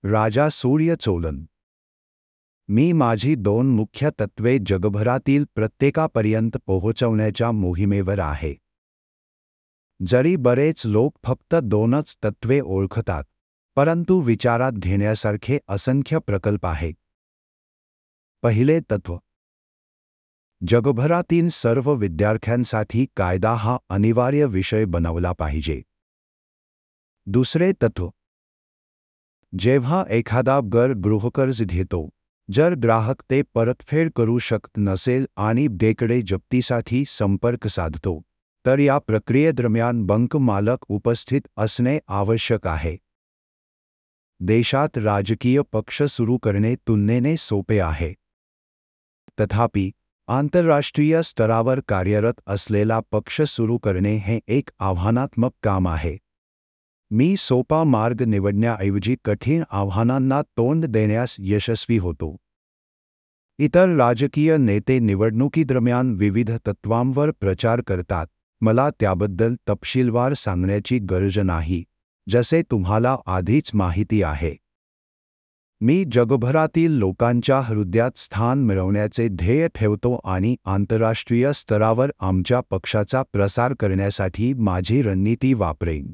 राजा सूर्य चोलन. मी माझी 2 मुख्य तत्त्वे जगभरातील प्रत्येकापर्यंत पोहोचवण्याच्या मोहिमेवर आहे. जरी बरेच लोक फक्त 2च तत्त्वे ओळखतात, परंतु विचारात घेण्यासारखे असंख्य प्रकल्प आहेत. पहिले तत्त्व: जगभरातील सर्व विद्यार्थ्यांसाठी कायदा हा अनिवार्य विषय बनवला पाहिजे. दुसरे तत्त्व: जेव्हा एखादा गृहकर्ज घेतो, जर ग्राहक ते परतफेड करू शकत नसेल आणि बँकेकडे जप्तीसाठी संपर्क साधतो, तर या प्रक्रियेदरम्यान बँक मालक उपस्थित असणे आवश्यक आहे. देशात राजकीय पक्ष सुरू करणे तुलनेने सोपे आहे. तथापि, आंतरराष्ट्रीय स्तरावर कार्यरत असलेला पक्ष सुरू करणे हे एक आव्हानात्मक काम आहे. मी सोपा मार्ग निवडण्याऐवजी कठीण आव्हानांना तोंड देण्यास यशस्वी होतो. इतर राजकीय नेते निवडणुकीदरम्यान विविध तत्त्वांवर प्रचार करतात. मला त्याबद्दल तपशीलवार सांगण्याची गरज नाही, जसे तुम्हाला आधीच माहिती आहे. मी जगभरातील लोकांच्या हृदयात स्थान मिळवण्याचे ध्येय ठेवतो आणि आंतरराष्ट्रीय स्तरावर आमच्या पक्षाचा प्रसार करण्यासाठी माझी रणनीती वापरेन.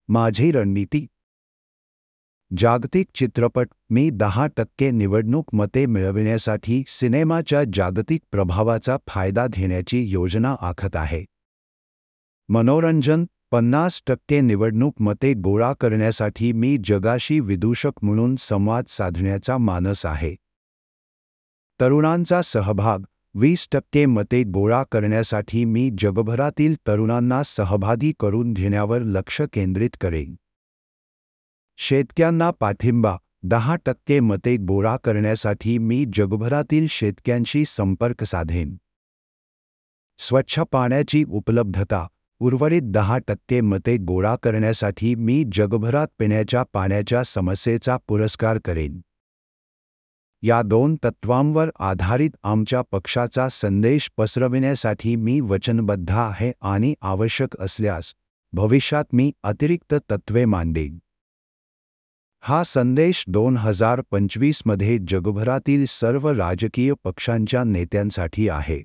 माझी रणनीती: जागतिक चित्रपट. मी 10% निवडणूक मते मिळविण्यासाठी सिनेमाच्या जागतिक प्रभावाचा फायदा घेण्याची योजना आखत आहे. मनोरंजन. 50% निवडणूक मते गोळा करण्यासाठी मी जगाशी विदूषक म्हणून संवाद साधण्याचा मानस आहे. तरुणांचा सहभाग. 20% मते गोळा करण्यासाठी मी जगभरातील तरुणांना सहभागी करून घेण्यावर लक्ष केंद्रित करेन. शेतकऱ्यांना पाठिंबा. 10% मते गोळा करण्यासाठी मी जगभरातील शेतकऱ्यांशी संपर्क साधेन. स्वच्छ पाण्याची उपलब्धता. उर्वरित 10% मते गोळा करण्यासाठी मी जगभरात पिण्याच्या पाण्याच्या समस्येचा पुरस्कार करेन. या 2 तत्त्वांवर आधारित आमच्या पक्षाचा संदेश पसरविण्यासाठी मी वचनबद्ध आहे आणि आवश्यक असल्यास भविष्यात मी अतिरिक्त तत्त्वे मांडेन. हा संदेश 2025 मध्ये जगभरातील सर्व राजकीय पक्षांच्या नेत्यांसाठी आहे.